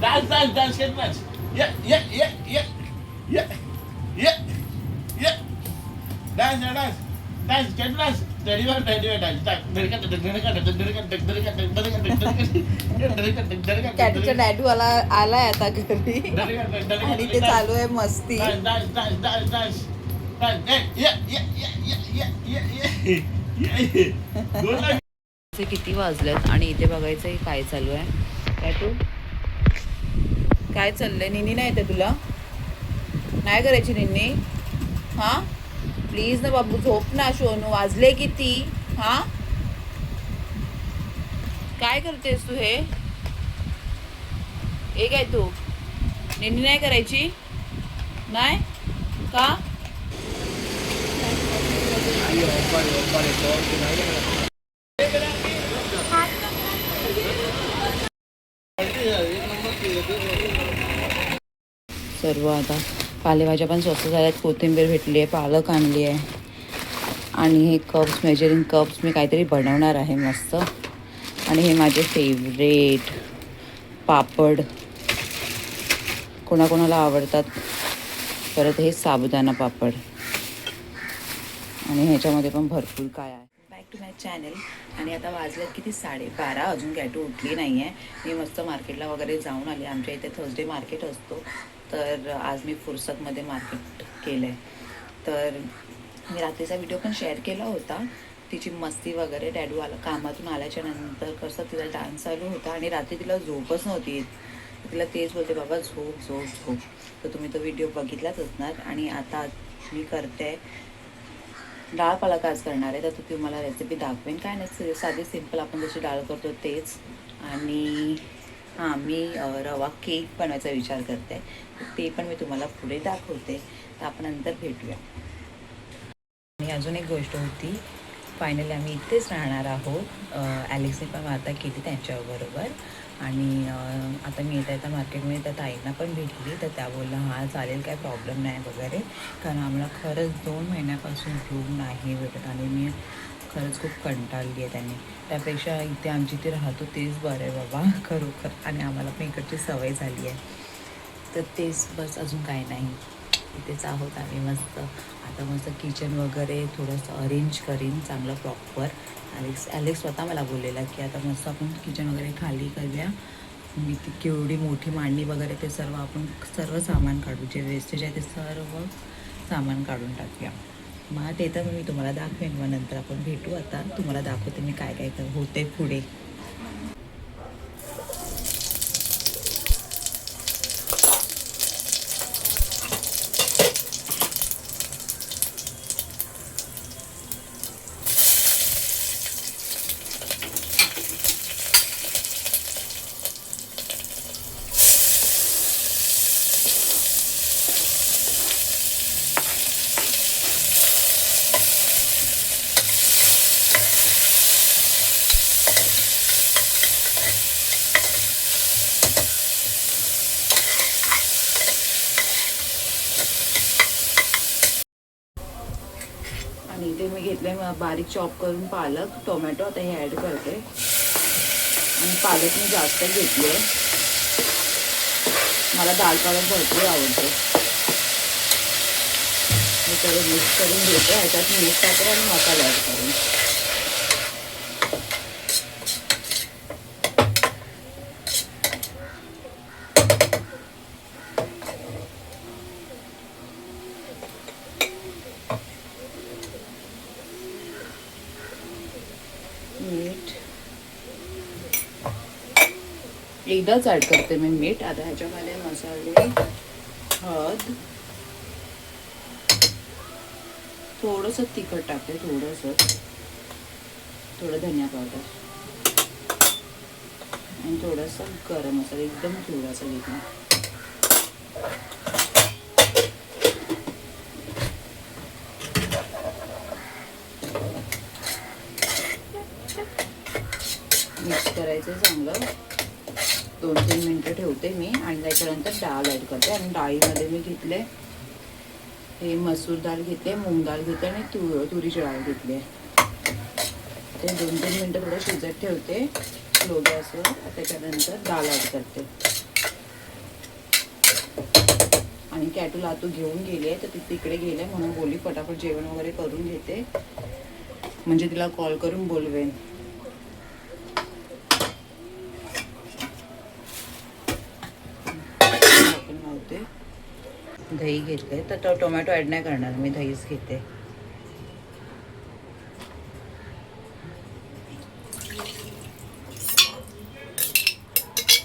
dance, get dance. Yeah. Dance, get dance. Ready, dance. कॅटूचा डॅडू आलाय आता घरी आणि ते चालू आहे मस्ती. किती वाजलेत आणि इथे बघायचं काय चालू आहे. कॅटू काय चाललंय? निनी नाही येते तुला? नाही करायची निन्नी? हा प्लीज ना बाबू झोप ना. शोनू वाजले किती? हा काय करतेस तू? हे काय तू निन्नी नाही करायची? नाही का? सर्व आता पालेभाज्या पण स्वस्त झाल्यात. कोथिंबीर भेटली आहे, पालक आणली आहे आणि हे कप्स, मेजरिंग कप्स मी काहीतरी बनवणार आहे मस्त. आणि हे माझे फेवरेट पापड कोणाकोणाला आवडतात. परत हे साबुदाणा पापड आणि ह्याच्यामध्ये पण भरपूर काय आहे. Back to my channel. आणि आता वाजलेत किती? 12:30. अजून गॅटू उठली नाही आहे. मी मस्त मार्केटला वगैरे जाऊन आली. आमच्या इथे थर्सडे मार्केट असतो, तर आज मी फुर्सतमध्ये मार्केट केलं आहे. तर मी रात्रीचा व्हिडिओ पण शेअर केला होता, तिची मस्ती वगैरे. डॅडू कामातून आल्याच्या नंतर कसं तिला डान्स चालू होता आणि रात्री तिला झोपच नव्हती येत. तिला तेच बोलते, बाबा झोप झोप झोप. तर तुम्ही तो व्हिडिओ बघितलाच असणार. आणि आता मी करते डाळ पालक आज करणार आहे. तर तुम्हाला रेसिपी दाखवेन. काय नाही, साधी सिंपल आपण जशी डाळ करतो तेच. आणि हां, मी रवा केक बनवायचा विचार करते, ते पण मी तुम्हाला पुढे दाखवते. तर आपण नंतर भेटूया. आणि अजून एक गोष्ट होती, फायनली आम्ही इथेच राहणार आहोत. ॲलेक्सने पण वार्ता केली त्यांच्याबरोबर. आणि आता मी येता मार्केटमध्ये त्या ताईंना पण भेटली, तर त्या बोलल्या हां चालेल, काय प्रॉब्लेम नाही वगैरे. कारण आम्हाला खरंच 2 महिन्यापासून रूम नाही भेटत आणि मी खरंच खूप कंटाळली आहे त्यांनी. त्यापेक्षा इथे आमची इथे राहतो तेच बरं आहे बाबा, खरोखर. आणि आम्हाला पण इकडची सवय झाली आहे, तर तेच बस, अजून काही नाही. इथेच आहोत आम्ही मस्त. आता मस्त किचन वगैरे थोडंसं अरेंज करीन चांगलं प्रॉपर. ॲलेक्स स्वतः मला बोललेला की आता मस्त आपण किचन वगैरे खाली करूया. मी ती केवढी मोठी मांडणी वगैरे ते सर्व सामान काढू, जे वेस्टेज आहे ते सर्व सामान काढून टाकूया. मग ते तर मी तुम्हाला दाखवेन. मग नंतर आपण भेटू. आता तुम्हाला दाखवते मी काय काय होते पुढे. आणि इथे मी घेतले बारीक चॉप करून पालक, टोमॅटो. आता हे ॲड करते. आणि पालक मी जास्त घेतली आहे, मला डाळ पालक भरपूर आवडते. मी सगळं मिक्स करून घेते. ह्याच्यात मीठ टाकते आणि मसाला ॲड करून. मीठ एकदाच ॲड करते मी मीठ. आता ह्याच्यामध्ये मसाले, हळद, थोडंसं तिखट टाकते, थोडं धनिया पावडर आणि थोडंसं गरम मसाला, एकदम थोडासा घेतला. मिक्स करायचं चांगलं. 2-3 मिनटं ठेवते मी आणि त्याच्यानंतर डाळ ॲड करते. आणि डाळीमध्ये मी घेतले हे मसूर डाळ घेतले, मूग डाळ घेतले आणि तुरीची डाळ घेतली. ते 2-3 मिनटं थोडं शिजत ठेवते स्लो गॅसवर. त्याच्यानंतर डाळ ॲड करते. आणि कॅटूला आतू घेऊन गेली आहे, तर ती तिकडे गेले म्हणून बोलली फटाफट जेवण वगैरे करून घेते, म्हणजे तिला कॉल करून बोलवेन. आपण लावते. दही घेतले तर टोमॅटो ॲड नाही करणार मी, दहीच घेते.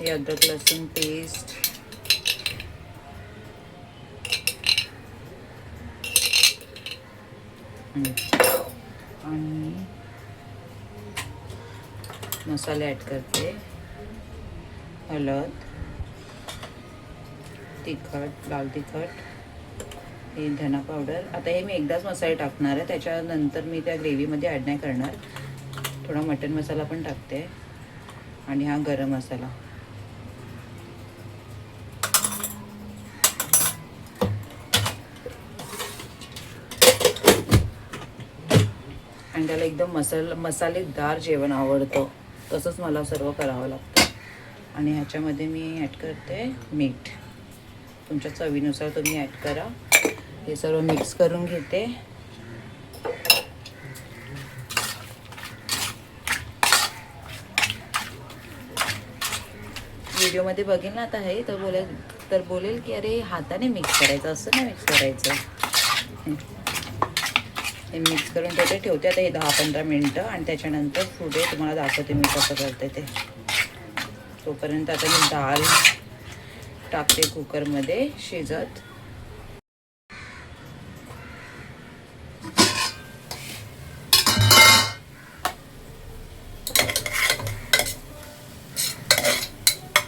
हे अद्रक लसूण पेस्ट, आणि मसाले ॲड करते. हळद, तिखट, लाल तिखट, हे धना पावडर. आता हे मी एकदाच मसाले टाकणार आहे, त्याच्यानंतर मी त्या ग्रेव्हीमध्ये ॲड नाही करणार. थोडा मटन मसाला पण टाकते आणि हा गरम मसाला. आणि त्याला एकदम मसालेदार जेवण आवडतं, तसंच मला सर्व करावं लागतं. आणि ह्याच्यामध्ये मी ॲड करते मीठ. तुमच्या चवीनुसार तुम्ही ॲड करा. हे सर्व मिक्स करून घेते. व्हिडिओमध्ये बघेल ना आता हे तर बोलेल की अरे हाताने मिक्स करायचं, असं नाही मिक्स करायचं. हे मिक्स करून त्याच्यात ठेवते आता हे 10-15 मिनटं, आणि त्याच्यानंतर पुढे तुम्हाला दाखवते मी कसं करते ते. तोपर्यंत आता मी डाळ टाकते कुकरमध्ये शिजत.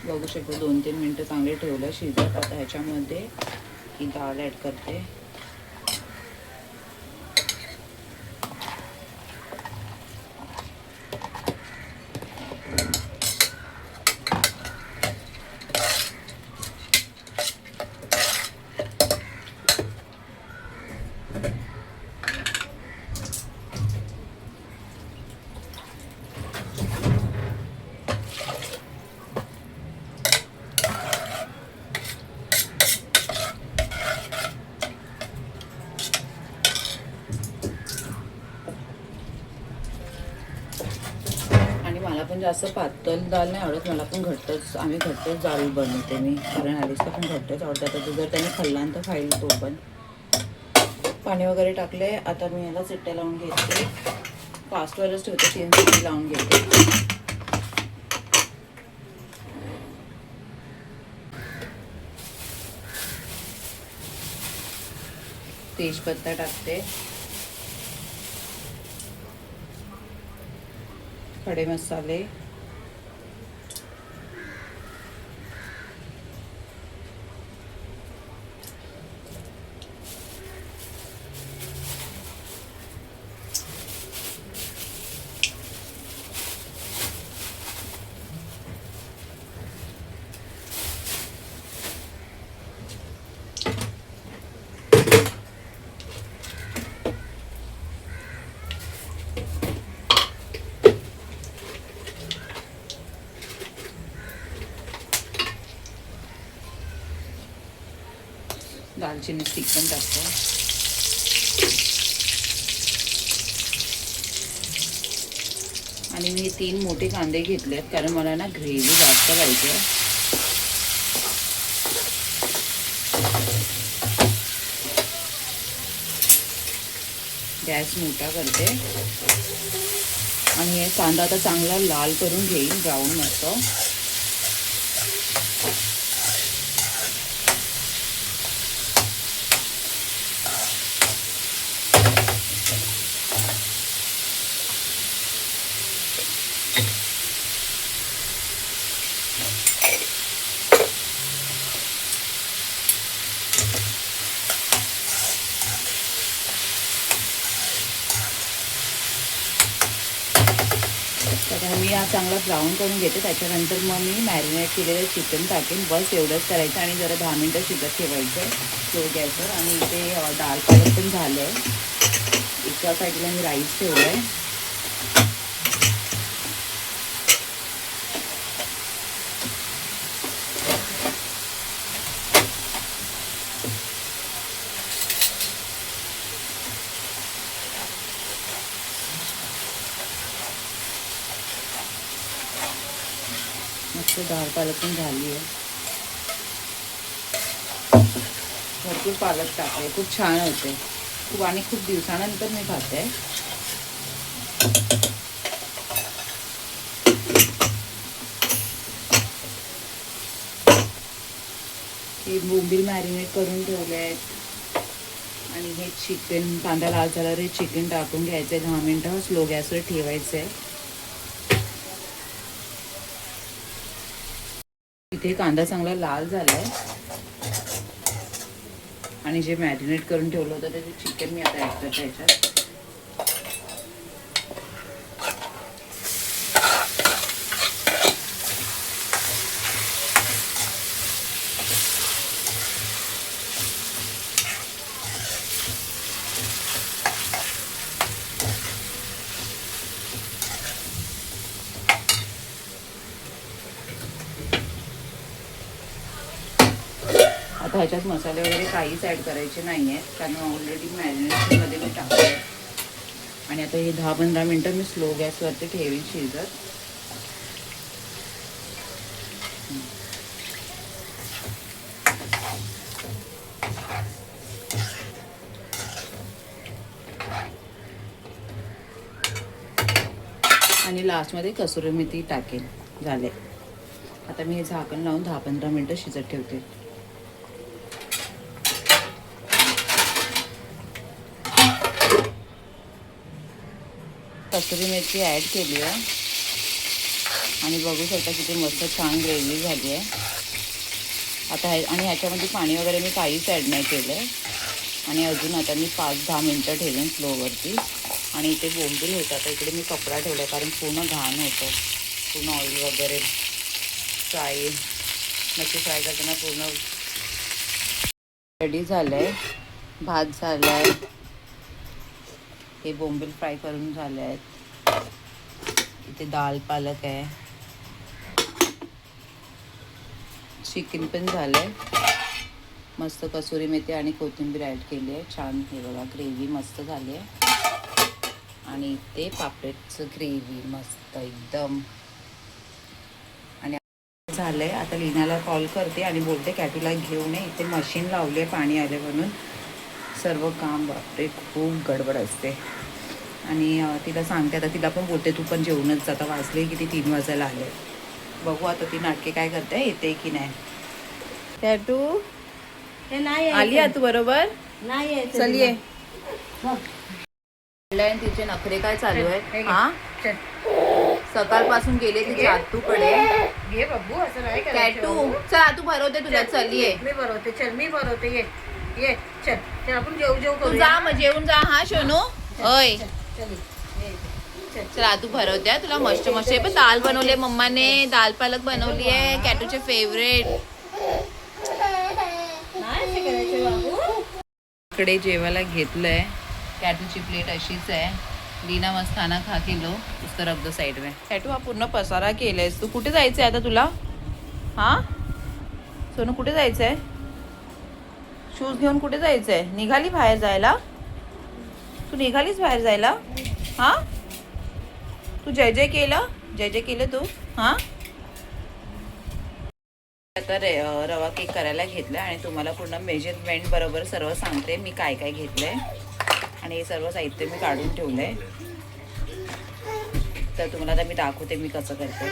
बघू शकतो 2-3 मिनटं चांगले ठेवलं शिजत. आता ह्याच्यामध्ये ही डाळ ॲड करते. मला पण जास्त पातळ डाळ नाही आवडत, मला पण आम्ही घट्टच डाळ बनवते मी, कारण ॲलिसला पण घट्टच आवडतं. आता जर त्याने खाल्ला तर खाईल तो पण. पाणी वगैरे टाकले. आता मी याला चिट्ट्या लावून घेते. फास्टवरच ठेवते, 3 शिट्टी लावून घेते. तेजपत्ता टाकते, खडे मसाले, दालचिनी स्टिक पण टाकतो. आणि मी 3 मोठे कांदे घेतलेत, कारण मला ना ग्रेव्ही जास्त पाहिजे. गॅस मोठा करते आणि हे कांदा आता चांगला लाल करून घेईन, ब्राऊन मस्त. तर मी हा चांगला ब्राऊन करून घेते. त्याच्यानंतर मग मी मॅरिनेट केलेलं चिकन टाकेन. बस एवढंच करायचं आणि जरा 10 मिनटं शिजत ठेवायचं स्लो गॅसवर. आणि इथे डाळ फ्राय पण झालं आहे. एका साईडला मी राईस ठेवलं आहे. मस्त डाळ पालक पण झाली आहे. भरपूर पालक टाकले, खूप छान होते. खूप दिवसानंतर मी खाते. हे बोंबील मॅरिनेट करून ठेवले आहेत आणि हे चिकन, कांदा लाल झाल्यावर हे चिकन टाकून घ्यायचं आहे. 10 मिनटं स्लो गॅसवर ठेवायचं आहे. इथे कांदा चांगला लाल झाला आहे आणि जे मॅरिनेट करून ठेवलं होतं ते चिकन मी आता ॲड करते याच्यात. आता ह्याच्यात मसाले वगैरे काहीच ॲड करायचे नाही आहेत, कारण ऑलरेडी मॅरिनेशनमध्ये मी टाकले आहे. आणि आता हे 10-15 मिनटं मी स्लो गॅसवरती ठेवीन शिजत. आणि लास्टमध्ये कसुरी मेथी टाकेन. झाले. आता मी हे झाकण लावून 10-15 मिनटं शिजत ठेवते. कसुरी मेथी ॲड केली आहे आणि बघू शकता किती मस्त छान ग्रेव्ही झाली आहे. आता आणि ह्याच्यामध्ये पाणी वगैरे मी काहीच ॲड नाही केलं आहे. आणि अजून आता मी 5-10 मिनटं ठेवेन स्लोवरती. आणि इथे बोंबील होतं, आता इकडे मी कपडा ठेवला कारण पूर्ण घाण होतं, पूर्ण ऑइल वगैरे फ्राय, मच्छी फ्राय करताना पूर्ण. रेडी झालं आहे, भात झाला आहे, हे बोंबील फ्राय करून झाले आहेत. इथे दाल पालक आहे, चिकन पण झालं आहे. मस्त कसुरी मेथी आणि कोथिंबीर ॲड केली आहे. छान हे बघा ग्रेव्ही मस्त झाली आहे. आणि ते पापलेटचं ग्रेव्ही मस्त एकदम. आणि झालं आहे. आता लीनाला कॉल करते आणि बोलते कॅटूला घेऊन ये, इथे मशीन लावली आहे पाणी आले म्हणून. सर्व काम बापरे खूप गडबड असते. आणि तिला सांगते, आता तिला पण बोलते तू पण जेवूनच जाता, वाजले किती 3 वाजायला आले. बघू आता ती नाटके काय करते, येते की नाही. कॅटू आली आहे तू बरोबर? नाही चल ये. तिचे नखरे काय चालू आहे? हा सकाळपासून गेले तिचे आतूकडे. घे बघू, असं नाही कॅटू चल, आतू भरवते तुला. चल ये. मी भरवते, चल मी भरवते. ये ये चल चल, आपण जेव तू जा, मग जेवून जा. हा शोनू होय, चल आतू भरवते तुला. मस्त मस्त पण दाल बनवली मम्माने, दाल पालक बनवली आहे, कॅटूचे फेवरेट. इकडे जेवायला घेतलंय. कॅटूची प्लेट अशीच आहे. लीना मस्त खाना खा के लो, उस तरफ द साइड में. कॅटू हा पूर्ण पसारा केलायस तू. कुठे जायचंय आता तुला? हा सोनू कुठे जायचंय? शूज घेऊन कुठे जायचंय? निघाली बाहेर जायला? तू निघालीस बाहेर जायला? हा तू जय जय केलं? जय जय केलं तू? हा आता रवा केक करायला घेतला आणि तुम्हाला पूर्ण मेजरमेंट बरोबर सर्व सांगते मी काय काय घेतलंय. आणि हे सर्व साहित्य मी काढून ठेवलंय, तर तुम्हाला आता मी दाखवते मी कसं करते.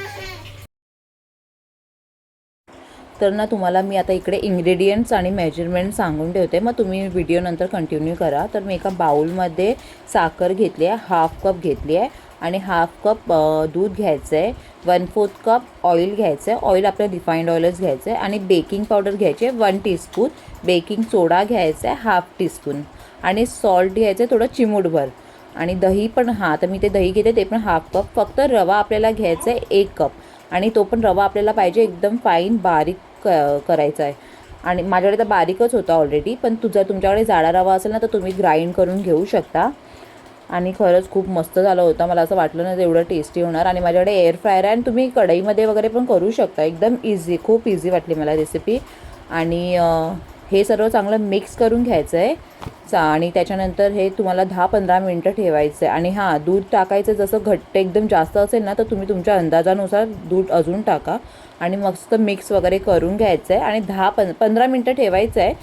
तर ना तुम्हाला मी आता इकडे इन्ग्रेडियंट्स आणि मेजरमेंट सांगून ठेवते, मग तुम्ही व्हिडिओ नंतर कंटिन्यू करा. तर मी एका बाउलमध्ये साखर घेतली आहे, 1/2 कप घेतली आहे. आणि 1/2 कप दूध घ्यायचं आहे. 1/4 कप ऑइल घ्यायचं आहे. ऑइल आपलं रिफाईंड ऑइलच घ्यायचं आहे. आणि बेकिंग पावडर घ्यायची आहे 1 टीस्पून. बेकिंग सोडा घ्यायचा आहे 1/2 टीस्पून. आणि सॉल्ट घ्यायचं आहे थोडं चिमूटभर. आणि दही पण, हां तर मी ते दही घेते ते पण 1/2 कप. फक्त रवा आपल्याला घ्यायचा आहे 1 कप. आणि तो पण रवा आपल्याला पाहिजे एकदम फाईन बारीक करायचा आहे. आणि माझ्याकडे तर बारीकच होता ऑलरेडी, पण तुमच्याकडे जाडा रवा असेल ना तर तुम्ही ग्राइंड करून घेऊ शकता. आणि खरंच खूप मस्त झालं होतं. मला असं वाटलं ना एवढं टेस्टी होणार. आणि माझ्याकडे एअर फ्रायर आहे आणि तुम्ही कढईमध्ये वगैरे पण करू शकता. एकदम इझी, खूप इझी वाटली मला रेसिपी. आणि हे सर्व चांगलं मिक्स करून घ्यायचं आहे आणि त्याच्यानंतर हे तुम्हाला 10-15 मिनटं ठेवायचं आहे. आणि हां, दूध टाकायचं जसं घट्ट एकदम जास्त असेल ना तर तुम्ही तुमच्या अंदाजानुसार दूध अजून टाका आणि मस्त मिक्स वगैरे करून घ्यायचं आहे आणि 10-15 मिनटं ठेवायचं आहे.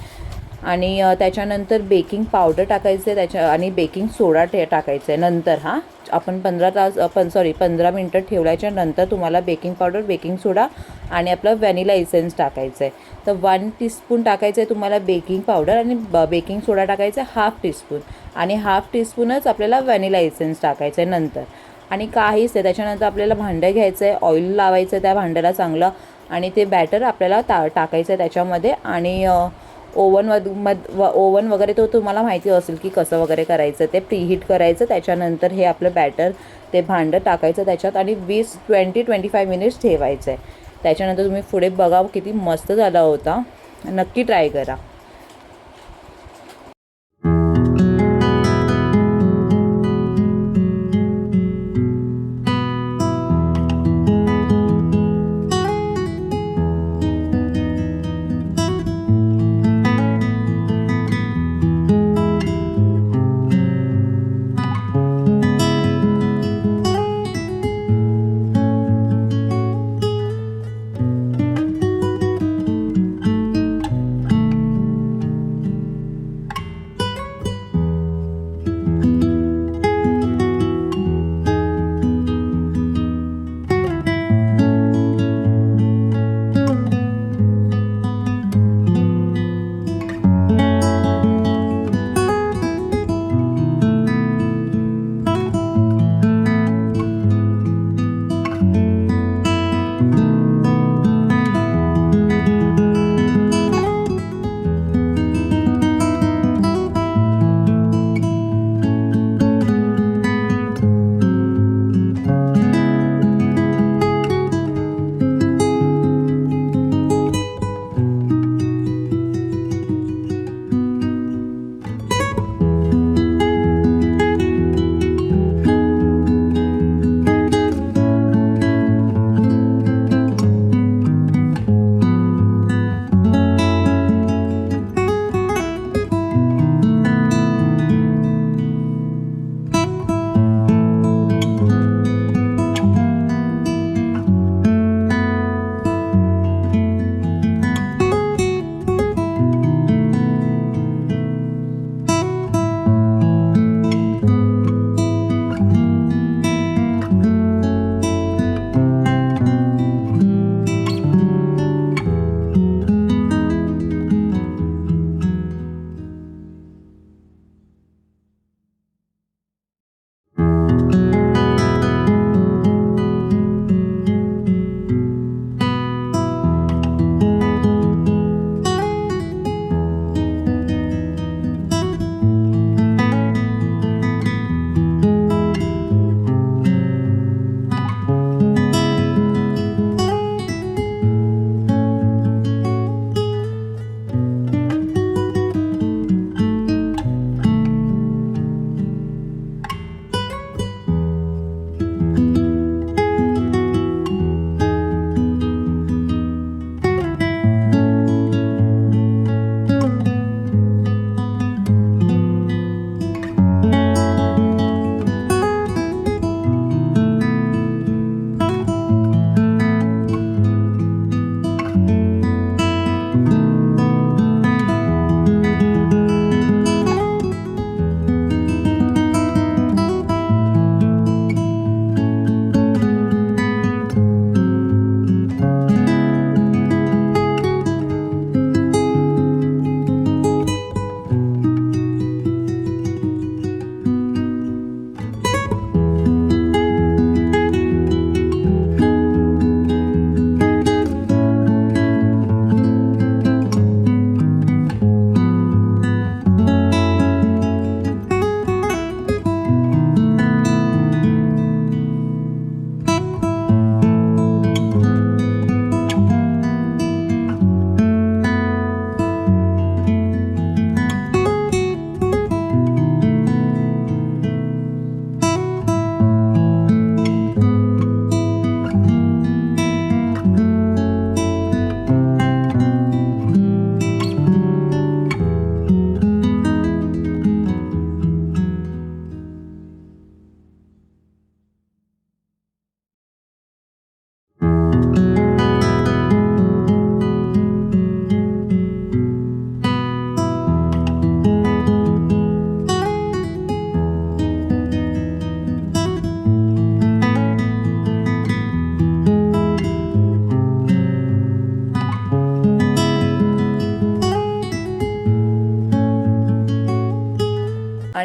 आणि त्याच्यानंतर बेकिंग पावडर टाकायचं आहे त्याच्या आणि बेकिंग सोडा टाकायचं आहे नंतर. हां, आपण 15 मिनटं ठेवल्याच्या नंतर तुम्हाला बेकिंग पावडर, बेकिंग सोडा आणि आपलं व्हॅनिला इसेन्स टाकायचं आहे. तर 1 टीस्पून टाकायचं आहे तुम्हाला बेकिंग पावडर आणि बेकिंग सोडा टाकायचा आहे 1/2 टीस्पून आणि 1/2 टीस्पूनच आपल्याला व्हॅनिला इसेन्स टाकायचं आहे नंतर. आणि काहीच आहे. त्याच्यानंतर आपल्याला भांडं घ्यायचं आहे, ऑइल लावायचं आहे त्या भांड्याला चांगलं आणि ते बॅटर आपल्याला टाकायचं आहे त्याच्यामध्ये. आणि ओव्हन वगैरे तो तुम्हाला माहिती असेल की कसं वगैरे करायचं, ते प्रीहीट करायचं. त्याच्यानंतर हे आपलं बॅटर ते भांडं टाकायचं त्याच्यात आणि 20-25 मिनिट्स ठेवायचं आहे. त्याच्यानंतर तुम्ही पुढे बघा किती मस्त झाला होता. नक्की ट्राय करा.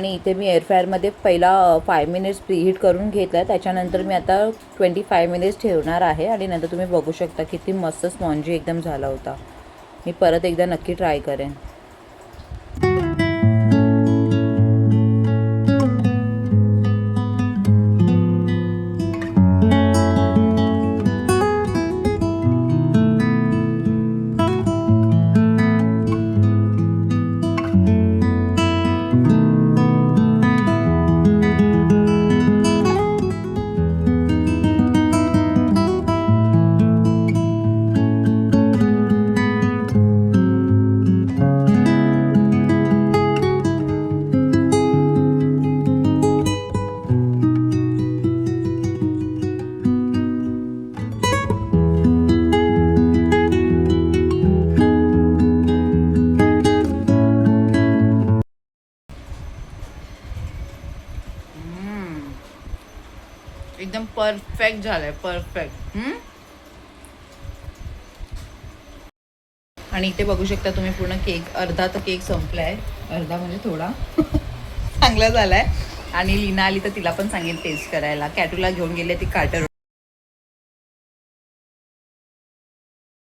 आणि इथे मी एअरफ्रायरमध्ये पहिला 5 मिनिट्स प्रीहीट करून घेतला आहे. त्याच्यानंतर मी आता 25 मिनिट्स ठेवणार आहे आणि नंतर तुम्ही बघू शकता किती मस्त स्पॉन्जी एकदम झाला होता. मी परत एकदा नक्की ट्राय करेन. एकदम परफेक्ट झालंय, परफेक्ट. आणि इथे बघू शकता तुम्ही पूर्ण केक, अर्धा तर केक संपलाय, अर्धा म्हणजे थोडा चांगला झालाय. आणि लीना आली तर तिला पण सांगेल टेस्ट करायला. कॅटूला घेऊन गेले ती कार्टर.